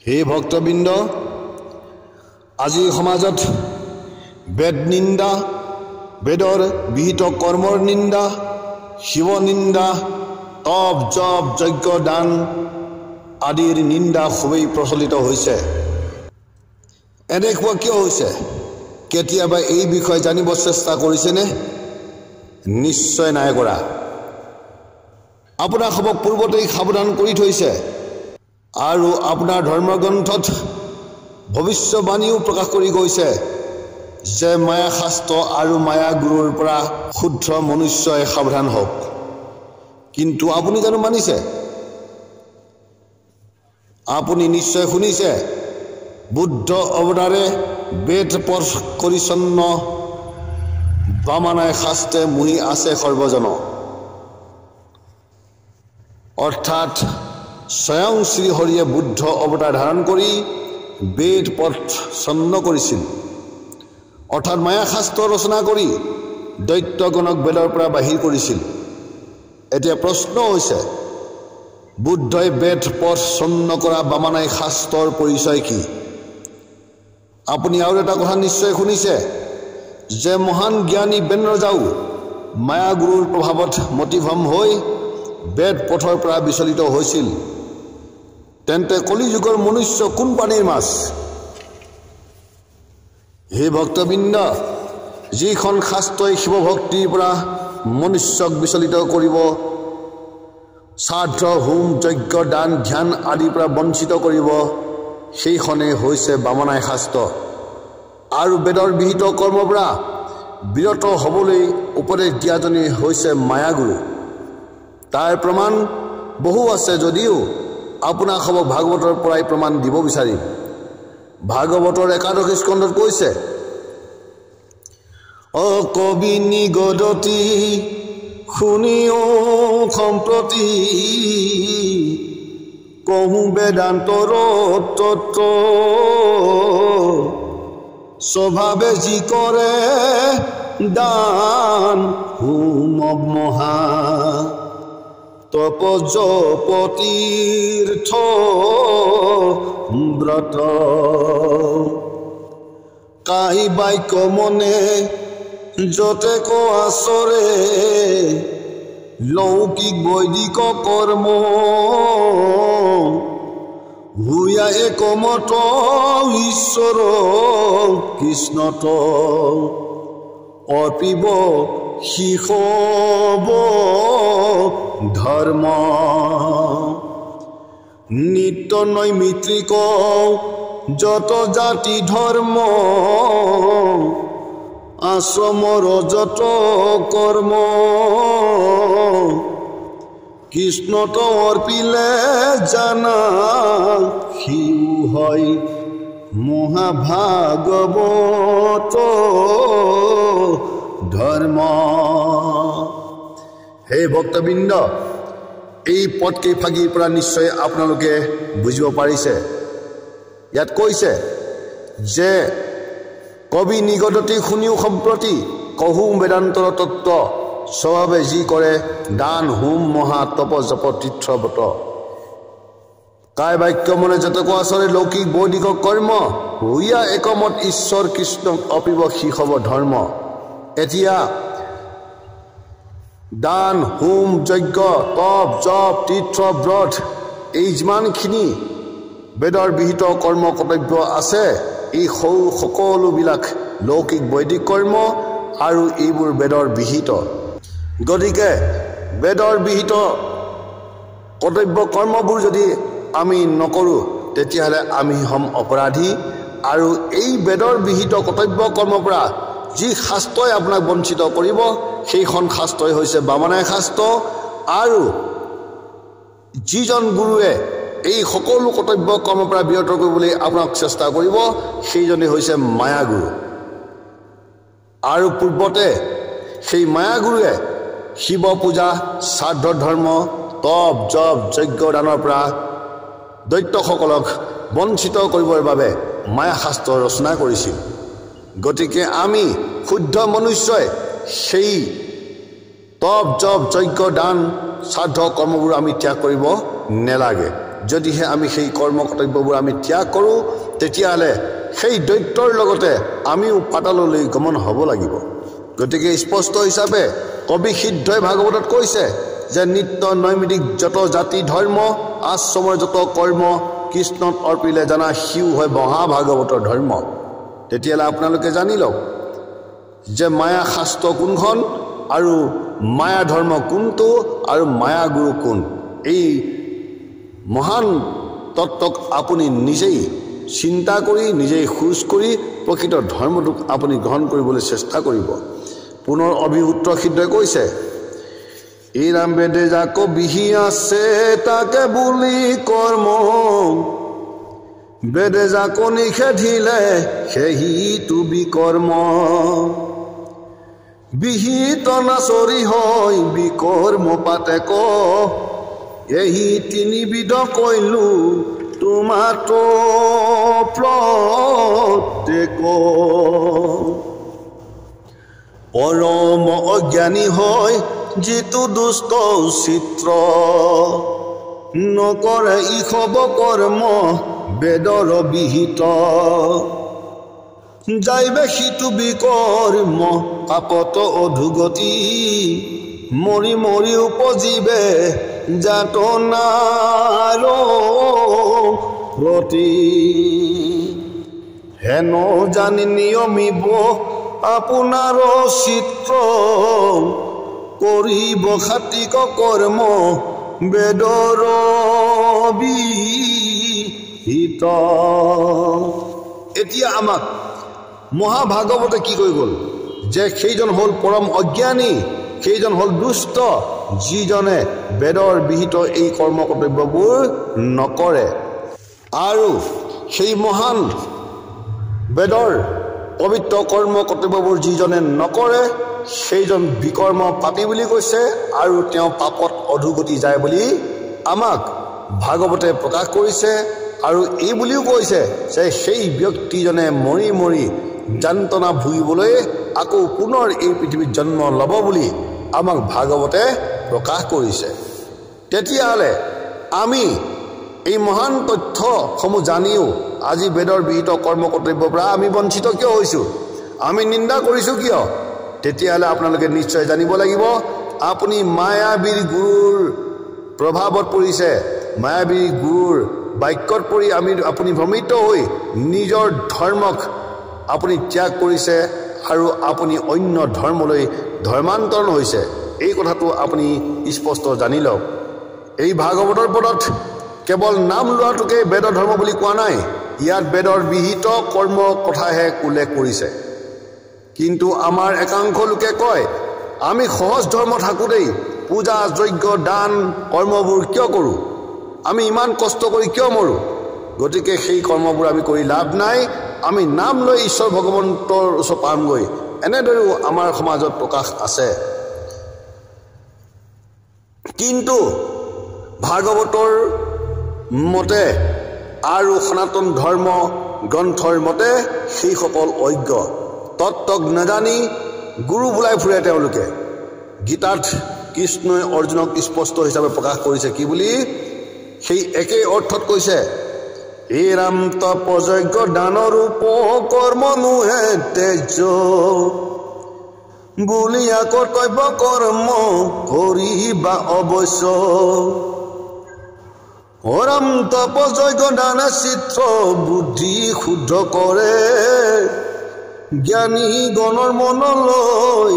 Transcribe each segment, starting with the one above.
হে ভক্তবৃন্দ, আজি সমাজত বেদ নিন্দা, বেদৰ বিহিত কৰ্মৰ নিন্দা, শিৱ নিন্দা, তপ জপ যজ্ঞ দান আদিৰ নিন্দা খুবেই প্ৰচলিত হৈছে। এনেকুৱা কিয় হৈছে? কেতিয়াবা এই বিষয়ে জানিব চেষ্টা কৰিছেনে? নিশ্চয় নাই কৰা। আপোনাক সবক পূৰ্বতেই সাৱধান কৰি থৈছে আৰু আপোনাৰ ধৰ্মগ্ৰন্থত ভৱিষ্যবাণীও প্ৰকাশ কৰি গৈছে যে মায়া শাস্ত্ৰ আৰু মায়া গুৰুৰ পৰা শুদ্ধ মনুষ্যই সাৱধান হওক। কিন্তু আপুনি জানো মানিছে? আপুনি নিশ্চয় শুনিছে বুদ্ধ অৱতাৰে বেদ পথ কৰিছন্ন, বামানাই শাস্ত্ৰে মুহি আছে সৰ্বজন। অৰ্থাৎ স্বয়ং শ্ৰীহৰিয়ে বুদ্ধ অৱতাৰ ধাৰণ কৰি বেদ পথ ছন্ন কৰিছিল, অৰ্থাৎ মায়া শাস্ত্ৰ ৰচনা কৰি দৈত্যগণক বেদৰ পৰা বাহিৰ কৰিছিল। এতিয়া প্ৰশ্ন হৈছে, বুদ্ধই বেদ পথ ছন্ন কৰা বামানাই শাস্ত্ৰৰ পৰিচয় কি? আপুনি আৰু এটা কথা নিশ্চয় শুনিছে যে মহান জ্ঞানী বেনৰজাও মায়াগুৰুৰ প্ৰভাৱত মতিভ্ৰম হৈ বেদ পথৰ পৰা বিচলিত হৈছিল। তেন্তে কলিযুগৰ মনুষ্য কোন পানীৰ মাছ? হে ভক্তবৃন্দ, যিখন শাস্ত্ৰই শিৱভক্তিৰ পৰা মনুষ্যক বিচলিত কৰিব, শ্ৰাদ্ধ হোম যজ্ঞ দান ধ্যান আদিৰ পৰা বঞ্চিত কৰিব, সেইখনেই হৈছে বামনাই শাস্ত্ৰ। আৰু বেদৰ বিহিত কৰ্মৰ পৰা বিৰত হ'বলৈ উপদেশ দিয়াজনেই হৈছে মায়াগুৰু। তাৰ প্ৰমাণ বহু আছে যদিও আপোনাক সবক ভাগৱতৰ পৰাই প্ৰমাণ দিব বিচাৰিম। ভাগৱতৰ ১১ স্কন্ধত কৈছে, কবি নিগদতি শুনিও সম্প্ৰতি, কহো বেদান্তৰ তত্ত্ব, স্বভাৱে যি কৰে দান হোম মহা, তপ জপ তীৰ্থ ব্ৰত, কাহি বাক্য মনে যতে ক আচৰে, লৌকিক বৈদিক কৰ্ম ভূয়া একমত ঈশ্বৰ কৃষ্ণত, অৰ্পিব শিশব ধৰ্ম, নিত্য নৈমিত্ৰিক যত জাতি ধৰ্ম, আশ্ৰমৰ যত কৰ্ম, কৃষ্ণত অৰ্পিলে জানা, সিও হয় মহাভাগৱত ধৰ্ম। হে ভক্তবৃন্দ, এই পদকেইফাগিৰ পৰা নিশ্চয় আপোনালোকে বুজিব পাৰিছে। ইয়াত কৈছে যে কবি নিগদতি শুনিও সম্প্ৰতি, কহো বেদান্তৰ তত্ত্ব, স্বভাৱে যি কৰে দান হোম মহা, তপ জপ তীৰ্থ ব্ৰত, কায় বাক্য মনে যত ক আচৰে, লৌকিক বৈদিক কৰ্ম ভূয়া একমত ঈশ্বৰ কৃষ্ণক, অপিব শিশব ধৰ্ম। এতিয়া দান হোম যজ্ঞ তপ জপ তীৰ্থ ব্ৰত, এই যিমানখিনি বেদৰ বিহিত কৰ্ম কৰ্তব্য আছে, এই সকলোবিলাক লৌকিক বৈদিক কৰ্ম আৰু এইবোৰ বেদৰ বিহিত। গতিকে বেদৰ বিহিত কৰ্তব্য কৰ্মবোৰ যদি আমি নকৰোঁ, তেতিয়াহ'লে আমি হ'ম অপৰাধী। আৰু এই বেদৰ বিহিত কৰ্তব্য কৰ্মৰ পৰা যি শাস্ত্ৰই আপোনাক বঞ্চিত কৰিব, সেইখন শাস্ত্ৰই হৈছে বামনাই শাস্ত্ৰ। আৰু যিজন গুৰুৱে এই সকলো কৰ্তব্য কৰ্মৰ পৰা বিৰত কৰিবলৈ আপোনাক চেষ্টা কৰিব, সেইজনেই হৈছে মায়াগুৰু। আৰু পূৰ্বতে সেই মায়াগুৰুৱে শিৱ পূজা, শ্ৰাদ্ধ ধৰ্ম, তপ জপ যজ্ঞ দানৰ পৰা দৈত্যসকলক বঞ্চিত কৰিবৰ বাবে মায়া শাস্ত্ৰ ৰচনা কৰিছিল। গতিকে আমি শুদ্ধ মনুষ্যই সেই তপ জপ যজ্ঞ দান শ্ৰাদ্ধ কৰ্মবোৰ আমি ত্যাগ কৰিব নেলাগে। যদিহে আমি সেই কৰ্ম কৰ্তব্যবোৰ আমি ত্যাগ কৰোঁ তেতিয়াহ'লে সেই দৈত্যৰ লগতে আমিও পাতাললৈ গমন হ'ব লাগিব গতিকে স্পষ্ট হিচাপে কবি সিদ্ধই ভাগৱতত কৈছে যে নিত্য নৈমিত্তিক যত জাতি ধৰ্ম আশ্ৰমৰ যত কৰ্ম কৃষ্ণত অৰ্পিলে জানা সিও হয় মহাভাগৱতৰ ধৰ্ম তেতিয়াহ'লে আপোনালোকে জানি লওক যে মায়া শাস্ত্ৰ কোনখন আৰু মায়া ধৰ্ম কোনটো আৰু মায়া গুৰু কোন এই মহান তত্ত্বক আপুনি নিজেই চিন্তা কৰি নিজেই খোজ কৰি প্ৰকৃত ধৰ্মটোক আপুনি গ্ৰহণ কৰিবলৈ চেষ্টা কৰিব পুনৰ অভিউত্তৰ সিদ্ধই কৈছে এই ৰাম বেদে যাক বিহি আছে তাকে বুলি কৰ্ম বেদে যাক নিষেধিলে সেহিটো বিকৰ্ম বিহিত নাচৰি হয় বিকৰ্ম পাতে ক এই তিনিবিধ কৈলো তোমাতো প্ৰত্যেক পৰম অজ্ঞানী হয় যিটো দুষ্ট চিত্ৰ নকৰে ইসব কৰ্ম বেদৰ বিহিত যাইবে সিটো বিকৰ্ম পাপত অধুগতি মৰি মৰি উপজিবে যাতনাৰ প্ৰতি হেন জানি নিয়মিব আপোনাৰ চিত্ৰ কৰিব খাতিক কৰ্ম বেদৰ বিহিত এতিয়া আমাক মহাভাগৱতে কি কৈ গ'ল যে সেইজন হ'ল পৰম অজ্ঞানী সেইজন হ'ল দুষ্ট যিজনে বেদৰ বিহিত এই কৰ্ম কৰ্তব্যবোৰ নকৰে আৰু সেই মহান বেদৰ পবিত্ৰ কৰ্ম কৰ্তব্যবোৰ যিজনে নকৰে সেইজন বিকৰ্ম পাপী বুলি কৈছে আৰু তেওঁ পাপত অধুগতি যায় বুলি আমাক ভাগৱতে প্ৰকাশ কৰিছে আৰু এই বুলিও কৈছে যে সেই ব্যক্তিজনে মৰি মৰি যন্ত্ৰণা ভুগিবলৈ আকৌ পুনৰ এই পৃথিৱীত জন্ম ল'ব বুলি আমাক ভাগৱতে প্ৰকাশ কৰিছে তেতিয়াহ'লে আমি এই মহান তথ্যসমূহ জানিও আজি বেদৰ বিহিত কৰ্ম কৰ্তব্যৰ পৰা আমি বঞ্চিত কিয় হৈছোঁ আমি নিন্দা কৰিছোঁ কিয় তেতিয়াহ'লে আপোনালোকে নিশ্চয় জানিব লাগিব আপুনি মায়াবীৰ গুৰুৰ প্ৰভাৱত পৰিছে মায়াবীৰ গুৰুৰ বাক্যত পৰি আপুনি ভ্ৰমিত হৈ নিজৰ ধৰ্মক আপুনি ত্যাগ কৰিছে আৰু আপুনি অন্য ধৰ্মলৈ ধৰ্মান্তৰণ হৈছে এই কথাটো আপুনি স্পষ্ট জানি লওক এই ভাগৱতৰ পদত কেৱল নাম লোৱাটোকে বেদৰ ধৰ্ম বুলি কোৱা নাই ইয়াত বেদৰ বিহিত কৰ্ম কথাহে উল্লেখ কৰিছে কিন্তু আমাৰ একাংশ লোকে কয় আমি সহজ ধৰ্ম থাকোঁতেই পূজা যজ্ঞ দান কৰ্মবোৰ কিয় কৰোঁ আমি ইমান কষ্ট কৰি কিয় মৰোঁ গতিকে সেই কৰ্মবোৰ আমি কৰি লাভ নাই আমি নাম লৈ ঈশ্বৰ ভগৱন্তৰ ওচৰত পামগৈ এনেদৰেও আমাৰ সমাজত প্ৰকাশ আছে কিন্তু ভাগৱতৰ মতে আৰু সনাতন ধৰ্ম গ্ৰন্থৰ মতে সেইসকল অজ্ঞ তত্ত্বক নাজানি গুৰু বোলাই ফুৰে তেওঁলোকে গীতাত কৃষ্ণই অৰ্জুনক স্পষ্ট হিচাপে প্ৰকাশ কৰিছে কি বুলি সেই একেই অৰ্থত কৈছে এই ৰাম তপযজ্ঞ দানৰ উপকৰ্ম নুহে তেজ বুলিয়া কৰ্তব্য কৰ্ম কৰিবা অৱশ্য অৰাম তপযজ্ঞ দান চিত্ৰ বুদ্ধি শুদ্ধ কৰে জ্ঞানী গণৰ মনলৈ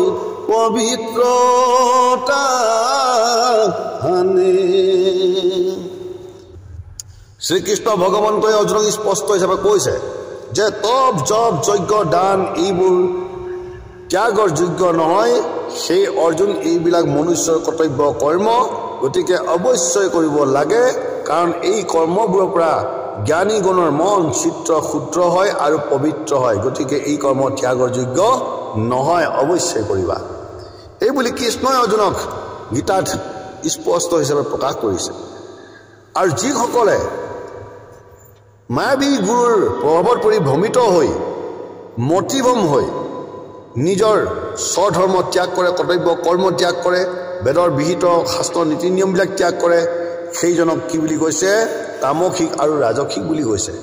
পবিত্ৰতা আনে শ্ৰীকৃষ্ণ ভগৱন্তই অৰ্জুনক স্পষ্ট হিচাপে কৈছে যে তপ জপ যজ্ঞ দান এইবোৰ ত্যাগৰ যোগ্য নহয় সেই অৰ্জুন এইবিলাক মনুষ্যৰ কৰ্তব্য কৰ্ম গতিকে অৱশ্যই কৰিব লাগে কাৰণ এই কৰ্মবোৰৰ পৰা জ্ঞানী গণৰ মন চিত্ৰ শুদ্ধ হয় আৰু পবিত্ৰ হয় গতিকে এই কৰ্ম ত্যাগৰ যোগ্য নহয় অৱশ্যই কৰিবা এই বুলি কৃষ্ণই অৰ্জুনক গীতাত স্পষ্ট হিচাপে প্ৰকাশ কৰিছে আৰু যিসকলে মায়াবী গুৰুৰ প্ৰভাৱত পৰি ভ্ৰমিত হৈ মতিভ্ৰম হৈ নিজৰ স্বধৰ্ম ত্যাগ কৰে কৰ্তব্য কৰ্ম ত্যাগ কৰে বেদৰ বিহিত শাস্ত্ৰ নীতি নিয়মবিলাক ত্যাগ কৰে সেইজনক কি বুলি কৈছে তামসিক আৰু ৰাজসিক বুলি কৈছে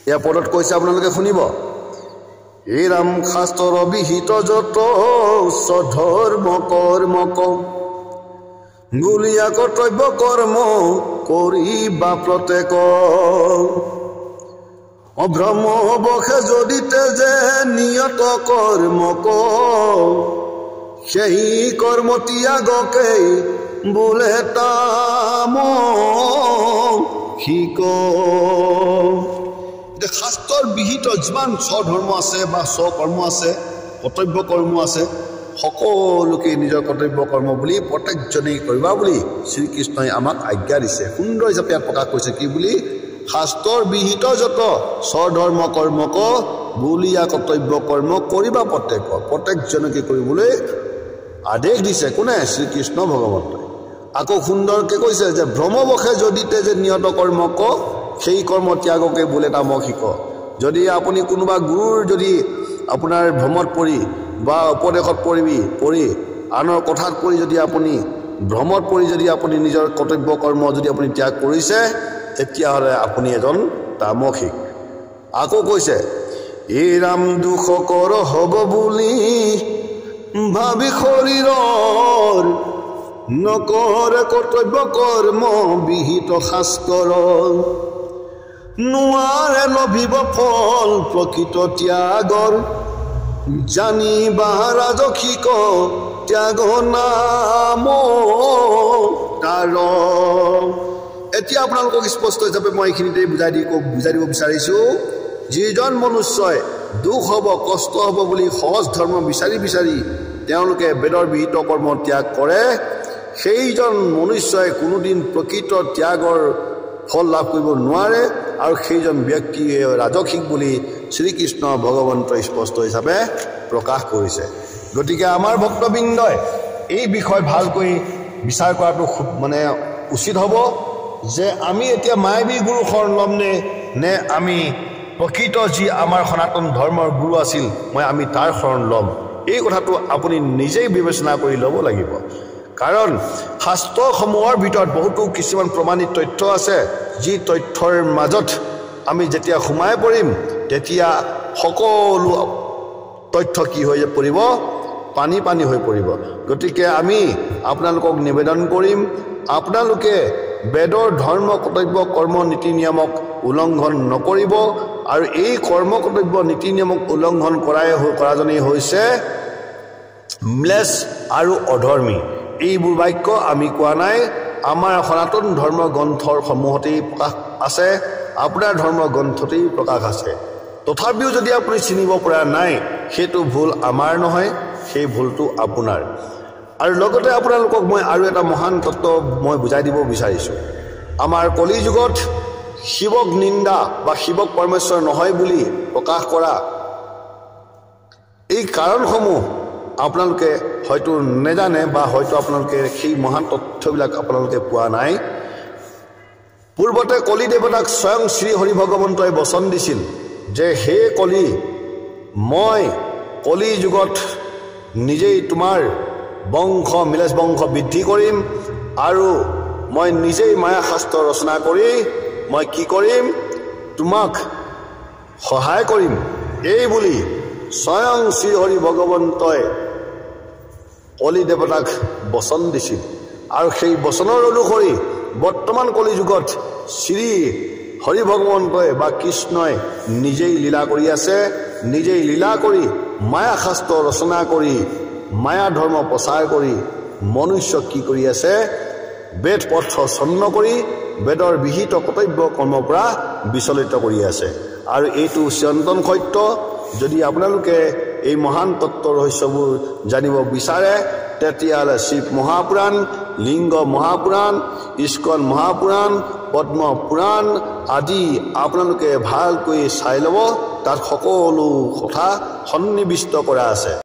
ইয়াৰ পদত কৈছে আপোনালোকে শুনিব এই ৰাম শাস্ত্ৰৰ বিহিত যত স্বধৰ্ম কৰ্মক গুলীয়া কৰ্তব্য কৰ্ম কৰিবা প্ৰত্যেক অভ্ৰমবশে যদি তেজে নিয়ত কৰ্মক সেই কৰ্ম ত্যাগকে বোলে তামসিক শাস্ত্ৰৰ বিহিত যিমান স্বধৰ্ম আছে বা স্বকৰ্ম আছে কৰ্তব্য কৰ্ম আছে সকলোকে নিজৰ কৰ্তব্য কৰ্ম বুলি প্ৰত্যেকজনেই কৰিবা বুলি শ্ৰীকৃষ্ণই আমাক আজ্ঞা দিছে সুন্দৰ হিচাপে ইয়াত প্ৰকাশ কৰিছে কি বুলি শাস্ত্ৰৰ বিহিত যত স্বধৰ্ম কৰ্মক বুলিয়া কৰ্তব্য কৰ্ম কৰিবা প্ৰত্যেকজনকে কৰিবলৈ আদেশ দিছে কোনে শ্ৰীকৃষ্ণ ভগৱন্তই আকৌ সুন্দৰকৈ কৈছে যে ভ্ৰমবশে যদি তেজে নিয়ত কৰ্মক সেই কৰ্ম ত্যাগকে বোলে তামসিক যদি আপুনি কোনোবা গুৰুৰ যদি আপোনাৰ ভ্ৰমত পৰি বা উপদেশত পৰি আনৰ কথাত পৰি যদি আপুনি ভ্ৰমত পৰি যদি আপুনি নিজৰ কৰ্তব্য কৰ্ম যদি আপুনি ত্যাগ কৰিছে তেতিয়াহ'লে আপুনি এজন তামসিক আকৌ কৈছে এই ৰাম দুখকৰ হ'ব বুলি ভাবি শৰীৰৰ নকৰে কৰ্তব্য কৰ্ম বিহিত শাস্ত্ৰৰ নোৱাৰে লভিব ফল প্ৰকৃত ত্যাগৰ জানিবা ৰাজসিক ত্যাগ নাম তাৰ এতিয়া আপোনালোকক স্পষ্ট হিচাপে মই এইখিনিতে বুজাই দিব বিচাৰিছোঁ যিজন মনুষ্যই দুখ হ'ব কষ্ট হ'ব বুলি সহজ ধৰ্ম বিচাৰি তেওঁলোকে বেদৰ বিহিত কৰ্ম ত্যাগ কৰে সেইজন মনুষ্যই কোনোদিন প্ৰকৃত ত্যাগৰ ফল লাভ কৰিব নোৱাৰে আৰু সেইজন ব্যক্তিয়ে ৰাজসিক বুলি শ্ৰীকৃষ্ণ ভগৱন্তই স্পষ্ট হিচাপে প্ৰকাশ কৰিছে গতিকে আমাৰ ভক্তবৃন্দই এই বিষয় ভালকৈ বিচাৰ কৰাটো খুব মানে উচিত হ'ব যে আমি এতিয়া মায়াবী গুৰু শৰণ ল'ম নে আমি প্ৰকৃত যি আমাৰ সনাতন ধৰ্মৰ গুৰু আছিল আমি তাৰ শৰণ ল'ম এই কথাটো আপুনি নিজেই বিবেচনা কৰি ল'ব লাগিব কাৰণ শাস্ত্ৰসমূহৰ ভিতৰত বহুতো কিছুমান প্ৰমাণিত তথ্য আছে যি তথ্যৰ মাজত আমি যেতিয়া সোমাই পৰিম তেতিয়া সকলো তথ্য কি হৈ পৰিব পানী হৈ পৰিব গতিকে আমি আপোনালোকক নিবেদন কৰিম আপোনালোকে বেদৰ ধৰ্ম কৰ্তব্য কৰ্ম নীতি নিয়মক উলংঘন নকৰিব আৰু এই কৰ্ম কৰ্তব্য নীতি নিয়মক উলংঘন কৰাজনেই হৈছে ম্লেচ্ছ আৰু অধৰ্মী এইবোৰ বাক্য আমি কোৱা নাই আমাৰ সনাতন ধৰ্ম গ্ৰন্থৰ সমূহতেই প্ৰকাশ আছে আপোনাৰ ধৰ্ম গ্ৰন্থতেই প্ৰকাশ আছে তথাপিও যদি আপুনি চিনিব পৰা নাই সেইটো ভুল আমাৰ নহয় সেই ভুলটো আপোনাৰ আৰু লগতে আপোনালোকক মই আৰু এটা মহান তত্ত্ব মই বুজাই দিব বিচাৰিছোঁ আমাৰ কলি যুগত শিৱক নিন্দা বা শিৱক পৰমেশ্বৰ নহয় বুলি প্ৰকাশ কৰা এই কাৰণসমূহ আপোনালোকে হয়তো নেজানে বা হয়তো আপোনালোকে সেই মহান তথ্যবিলাক আপোনালোকে পোৱা নাই পূৰ্বতে কলি দেৱতাক স্বয়ং শ্ৰী হৰি ভগৱন্তই বচন দিছিল যে হে কলি মই কলি যুগত নিজেই তোমাৰ ম্লেচ্ছ বংশ বৃদ্ধি কৰিম আৰু মই নিজেই মায়া শাস্ত্ৰ ৰচনা কৰি মই কি কৰিম তোমাক সহায় কৰিম এই বুলি স্বয়ং শ্ৰী হৰি ভগৱন্তই কলি দেৱতাক বচন দিছিল আৰু সেই বচনৰ অনুসৰি বৰ্তমান কলি যুগত শ্ৰী হৰি ভগৱন্তই বা কৃষ্ণই নিজেই লীলা কৰি আছে নিজেই লীলা কৰি মায়া শাস্ত্ৰ ৰচনা কৰি মায়া ধৰ্ম প্ৰচাৰ কৰি মনুষ্যক কি কৰি আছে বেদ পথ ছন্ন কৰি বেদৰ বিহিত কৰ্তব্য কৰ্মৰ পৰা বিচলিত কৰি আছে আৰু এইটো চিৰন্তন সত্য যদি আপোনালোকে এই মহান তত্ত্ব ৰহস্যবোৰ জানিব বিচাৰে তেতিয়াহ'লে শিৱ মহাপুৰাণ লিংগ মহাপুৰাণ ইস্কন মহাপুৰাণ পদ্ম পুৰাণ আদি আপোনালোকে ভালকৈ চাই ল'ব তাত সকলো কথা সন্নিৱিষ্ট কৰা আছে